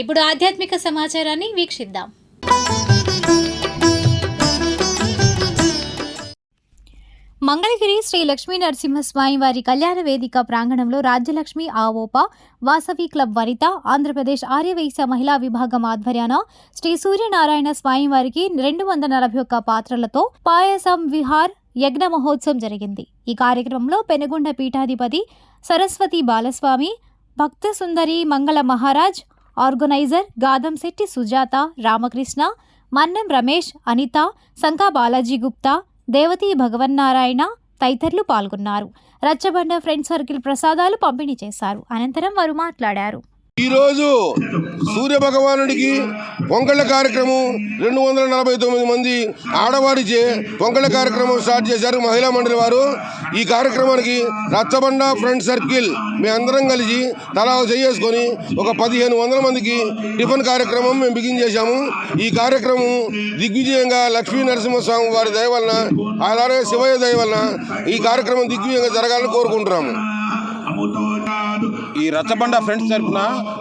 ఇప్పుడు ఆధ్యాత్మిక సమాచారాన్ని వీక్షిద్దాం. మంగళగిరి శ్రీ లక్ష్మీ నరసింహస్వామి వారి కళ్యాణ వేదిక ప్రాంగణంలో రాజ్యలక్ష్మి ఆవోప వాసవి క్లబ్ వనిత ఆంధ్రప్రదేశ్ ఆర్యవైశ్య మహిళా విభాగం ఆధ్వర్యాన శ్రీ సూర్యనారాయణ స్వామి వారికి 241 పాత్రలతో పాయసం విహార్ యజ్ఞ మహోత్సవం జరిగింది. ఈ కార్యక్రమంలో పెనుగొండ పీఠాధిపతి సరస్వతి బాలస్వామి, భక్త సుందరి మంగళ మహారాజ్, ఆర్గనైజర్ గాదంశెట్టి సుజాత, రామకృష్ణ, మన్నెం రమేష్, అనిత, సంకా బాలాజీ గుప్తా, దేవతి భగవన్నారాయణ తదితరులు పాల్గొన్నారు. రచ్చబండ ఫ్రెండ్ సర్కిల్ ప్రసాదాలు పంపిణీ చేశారు. అనంతరం వారు మాట్లాడారు. ఈరోజు సూర్య భగవానుడికి పొంగళ్ళ కార్యక్రమం 249 మంది ఆడవారిచే పొంగళ్ళ కార్యక్రమం స్టార్ట్ చేశారు మహిళా మండలి వారు. ఈ కార్యక్రమానికి రచ్చబండ ఫ్రెండ్ సర్కిల్ మేము అందరం కలిసి తలా చేసుకొని ఒక 1500 మందికి టిఫిన్ కార్యక్రమం మేము బిగిన్ చేశాము. ఈ కార్యక్రమం దిగ్విజయంగా లక్ష్మీ నరసింహస్వామి వారి దయ వలన, అలాగే శివయ్య దయ వలన ఈ కార్యక్రమం దిగ్విజయంగా జరగాలని కోరుకుంటున్నాము. ఈ రచ్చబండ ఫ్రెండ్స్ తరఫున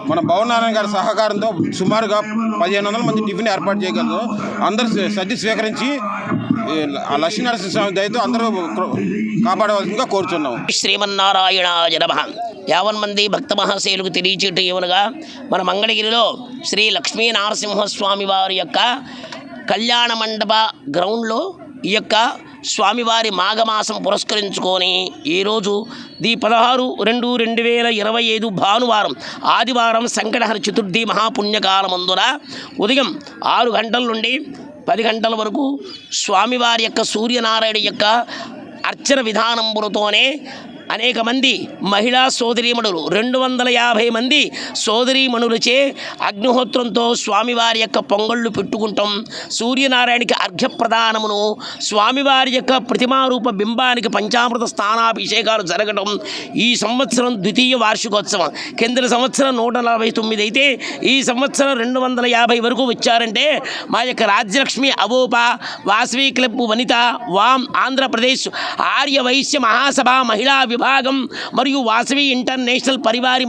మన భవనారాయణ గారి సహకారంతో సుమారుగా 1500 మంది టిఫిన్ ఏర్పాటు చేయగలరు. అందరూ సర్ది స్వీకరించి లక్ష్మీనరసింహస్వామి దయతో అందరూ కాపాడవలసిందిగా కోరుచున్నాం. శ్రీమన్నారాయణ జనమ 50 మంది భక్త మహాశయులకు తెలియచేటు ఏమనగా మన మంగళగిరిలో శ్రీ లక్ష్మీ నరసింహస్వామి వారి యొక్క కళ్యాణ మండప గ్రౌండ్లో ఈ యొక్క స్వామివారి మాఘమాసం పురస్కరించుకొని ఈరోజు 16/2/2025 భానువారం ఆదివారం సంకటహర చతుర్థి మహాపుణ్యకాలమందున ఉదయం 6 గంటల నుండి 10 గంటల వరకు స్వామివారి యొక్క సూర్యనారాయణ యొక్క అర్చన విధానంబులతోనే అనేక మంది మహిళా సోదరీమణులు 250 మంది సోదరీమణులచే అగ్నిహోత్రంతో స్వామివారి యొక్క పొంగళ్ళు పెట్టుకుంటాం. సూర్యనారాయణకి అర్ఘ్యప్రదానమును, స్వామివారి యొక్క ప్రతిమారూప బింబానికి పంచామృత స్థానాభిషేకాలు జరగడం ఈ సంవత్సరం ద్వితీయ వార్షికోత్సవం. కింద సంవత్సరం 149 అయితే ఈ సంవత్సరం 250 వరకు వచ్చారంటే మా యొక్క రాజ్యలక్ష్మి అవోప వాసవి క్లబ్ వనిత వామ్ ఆంధ్రప్రదేశ్ ఆర్య వైశ్య మహాసభ మహిళా విభాగం మరియు వాసవి ఇంటర్నేషనల్ పరివారి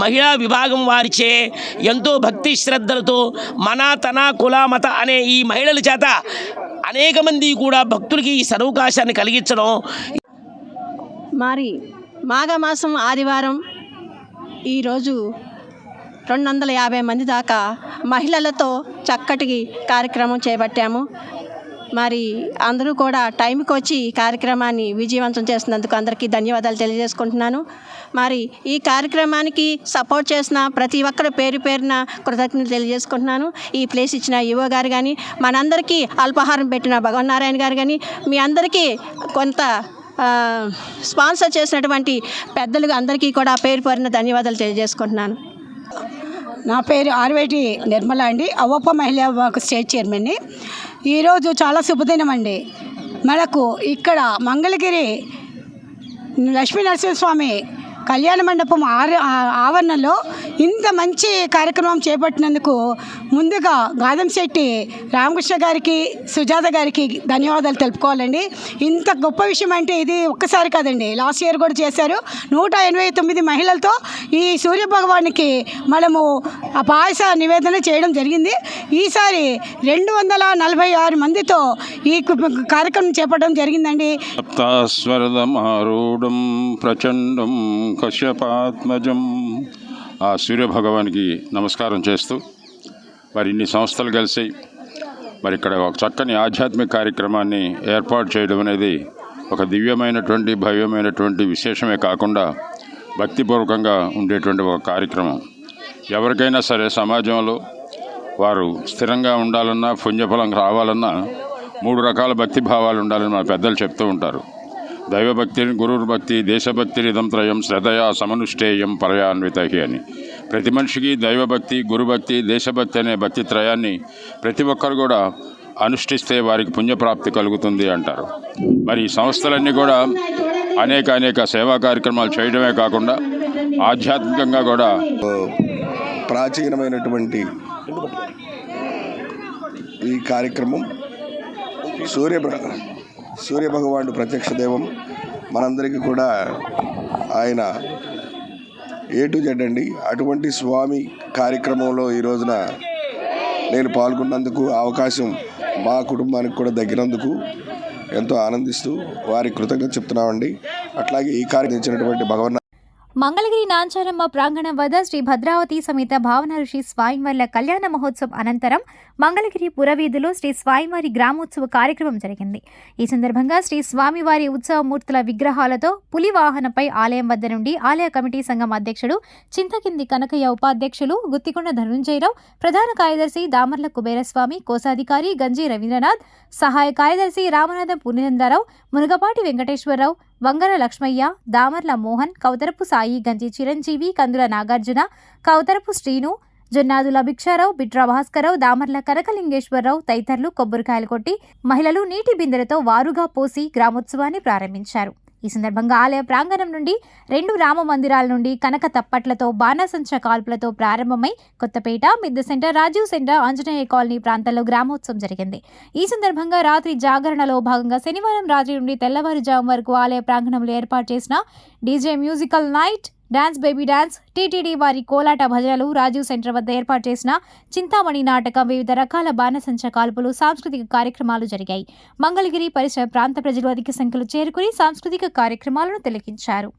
మహిళా విభాగం వారిచే ఎంతో భక్తి శ్రద్ధలతో మన తన కుల మత అనే ఈ మహిళల చేత అనేక మంది కూడా భక్తులకి ఈ సదవకాశాన్ని కలిగించడం. మరి మాఘమాసం ఆదివారం ఈరోజు 250 మంది దాకా మహిళలతో చక్కటి కార్యక్రమం చేపట్టాము. మరి అందరూ కూడా టైంకి వచ్చి ఈ కార్యక్రమాన్ని విజయవంతం చేసినందుకు అందరికీ ధన్యవాదాలు తెలియజేసుకుంటున్నాను. మరి ఈ కార్యక్రమానికి సపోర్ట్ చేసిన ప్రతి ఒక్కరి పేరున కృతజ్ఞతలు తెలియజేసుకుంటున్నాను. ఈ ప్లేస్ ఇచ్చిన యువ గారు కానీ, మనందరికీ అల్పాహారం పెట్టిన భగవన్నారాయణ గారు కానీ, మీ అందరికీ కొంత స్పాన్సర్ చేసినటువంటి పెద్దలు అందరికీ కూడా పేరున ధన్యవాదాలు తెలియజేసుకుంటున్నాను. నా పేరు ఆర్వేటి నిర్మల అండి, అవోప మహిళా స్టేట్ చైర్మన్ని. ఈరోజు చాలా శుభదినం అండి. మనకు ఇక్కడ మంగళగిరి లక్ష్మీ నరసింహస్వామి కళ్యాణ మండపం ఆవరణలో ఇంత మంచి కార్యక్రమం చేపట్టినందుకు ముందుగా గాదంశెట్టి రామకృష్ణ గారికి, సుజాత గారికి ధన్యవాదాలు తెలుపుకోవాలండి. ఇంత గొప్ప విషయం అంటే ఇది ఒక్కసారి కాదండి, లాస్ట్ ఇయర్ కూడా చేశారు. 189 మహిళలతో ఈ సూర్య భగవానికి మనము ఆ పాయస నివేదన చేయడం జరిగింది. ఈసారి 246 మందితో ఈ కార్యక్రమం చేపట్టడం జరిగిందండి. సప్తాస్వరదమారూఢం ప్రచండం కశ్యపాత్మజం. ఆ సూర్యభగవానికి నమస్కారం చేస్తూ మరి ఇన్ని సంస్థలు కలిసి మరి ఇక్కడ ఒక చక్కని ఆధ్యాత్మిక కార్యక్రమాన్ని ఏర్పాటు చేయడం అనేది ఒక దివ్యమైనటువంటి భవ్యమైనటువంటి విశేషమే కాకుండా భక్తిపూర్వకంగా ఉండేటువంటి ఒక కార్యక్రమం. ఎవరికైనా సరే సమాజంలో వారు స్థిరంగా ఉండాలన్నా, పుణ్యఫలం రావాలన్నా 3 రకాల భక్తి భావాలు ఉండాలని మా పెద్దలు చెప్తూ ఉంటారు. దైవభక్తి, గురుర్భక్తి, దేశభక్తి ఇదం త్రయం శ్రద్ధయా సమనుష్ఠేయం పరయాన్వితహి అని. ప్రతి మనిషికి దైవభక్తి, గురుభక్తి, దేశభక్తి అనే భక్తి త్రయాన్ని ప్రతి ఒక్కరు కూడా అనుష్ఠిస్తే వారికి పుణ్యప్రాప్తి కలుగుతుంది అంటారు. మరి ఈ సంస్థలన్నీ కూడా అనేక సేవా కార్యక్రమాలు చేయడమే కాకుండా ఆధ్యాత్మికంగా కూడా ప్రాచీనమైనటువంటి ఈ కార్యక్రమం సూర్య భగవానుడు ప్రత్యక్ష దైవం. మనందరికీ కూడా ఆయన A to Z అండి. అటువంటి స్వామి కార్యక్రమంలో ఈ రోజున నేను పాల్గొన్నందుకు అవకాశం మా కుటుంబానికి కూడా దగ్గరందుకు ఎంతో ఆనందిస్తూ వారి కృతజ్ఞత చెప్తున్నామండి. అట్లాగే ఈ కార్యం ఇచ్చినటువంటి భగవన్ మంగళగిరి నాంచారమ్మ ప్రాంగణం వద్ద శ్రీ భద్రావతి సమేత భావన ఋషి స్వామివార్ల కళ్యాణ మహోత్సవం అనంతరం మంగళగిరి పురవీధిలో శ్రీ స్వామివారి గ్రామోత్సవ కార్యక్రమం జరిగింది. ఈ సందర్భంగా శ్రీ స్వామివారి ఉత్సవమూర్తుల విగ్రహాలతో పులి వాహనపై ఆలయం వద్ద నుండి ఆలయ కమిటీ సంఘం అధ్యక్షుడు చింతకింది కనకయ్య, ఉపాధ్యక్షులు గుత్తికొండ ధనుంజయరావు, ప్రధాన కార్యదర్శి దామర్ల కుబేరస్వామి, కోశాధికారి గంజి రవీంద్రనాథ్, సహాయ కార్యదర్శి రామనాథం పూర్ణేంద్రరావు, మునగపాటి వెంకటేశ్వరరావు, వంగర లక్ష్మయ్య, దామర్ల మోహన్, కౌతరపు సాయి, గంజి చిరంజీవి, కందుల నాగార్జున, కౌతరపు శ్రీను, జొన్నాదుల భిక్షారావు, బిట్రా భాస్కరరావు, దామర్ల కనకలింగేశ్వరరావు తదితరులు కొబ్బరికాయలు కొట్టి మహిళలు నీటి బిందెలతో వారుగా పోసి గ్రామోత్సవాన్ని ప్రారంభించారు. ఈ సందర్భంగా ఆలయ ప్రాంగణం నుండి 2 రామ మందిరాల నుండి కనక తప్పట్లతో బాణాసంచ కాల్పులతో ప్రారంభమై Kothapeta, Midde centre, Rajiv centre, Anjaneya colony ప్రాంతాల్లో గ్రామోత్సవం జరిగింది. ఈ సందర్భంగా రాత్రి జాగరణలో భాగంగా శనివారం రాత్రి నుండి తెల్లవారుజాము వరకు ఆలయ ప్రాంగణంలో ఏర్పాటు చేసిన DJ musical night, dance baby dance, TTD వారి కోలాట భజనలు, రాజీవ్ సెంటర్ వద్ద ఏర్పాటు చేసిన చింతామణి నాటకం, వివిధ రకాల బాణసంచ కాల్పులు, సాంస్కృతిక కార్యక్రమాలు జరిగాయి. మంగళగిరి పరిసర ప్రాంత ప్రజలు అధిక సంఖ్యలో చేరుకుని సాంస్కృతిక కార్యక్రమాలను తిలకించారు.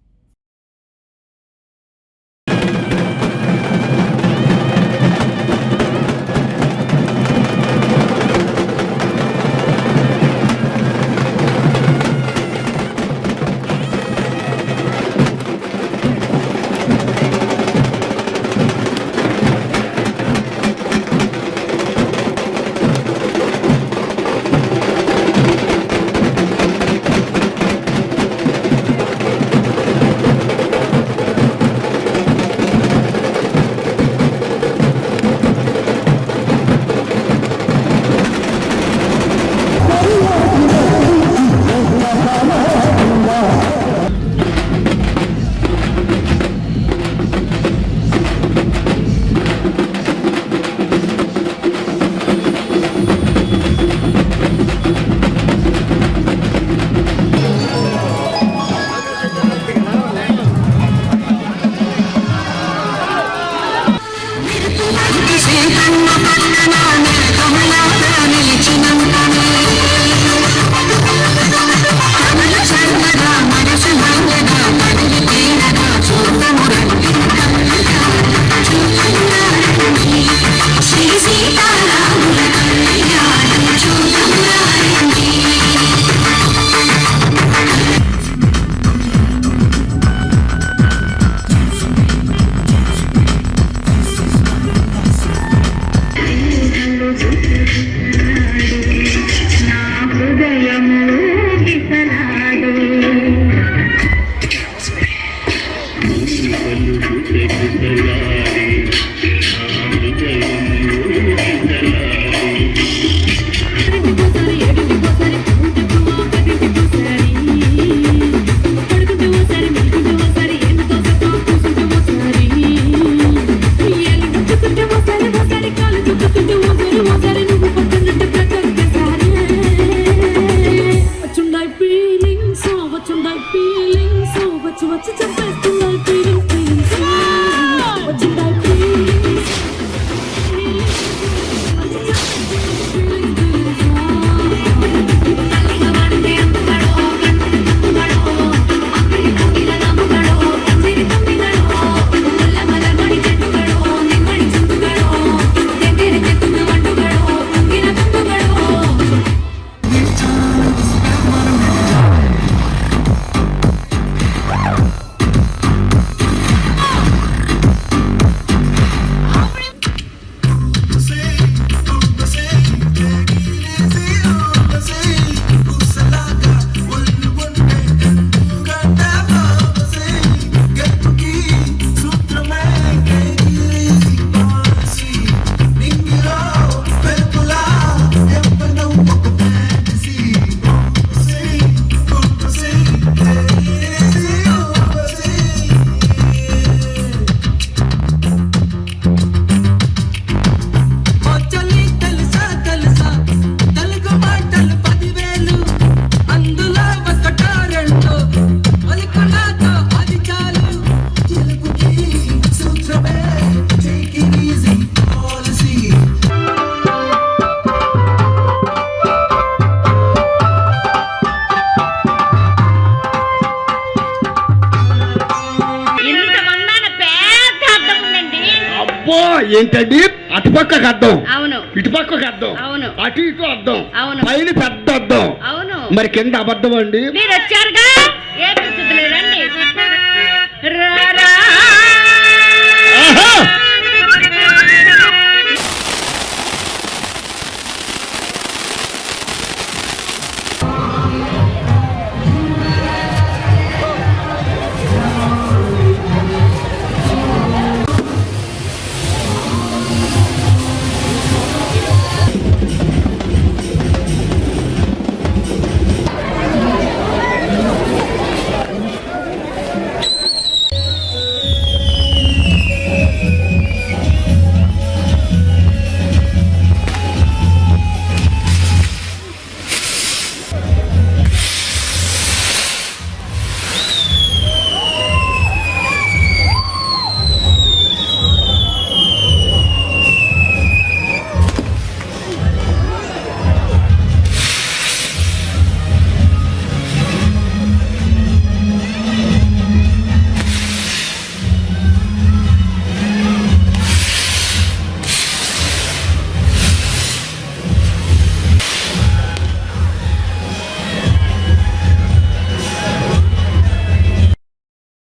ఏంటండి అటుపక్కకు అద్దం, అవును ఇటుపక్కకు అద్దం, అవును అటు ఇటు అద్దం, అవును పైన పెద్ద అద్దం, అవును మరి కింద అబద్ధం అండి. మీరు వచ్చారుగా ఏ పరిస్థితి లేదండి.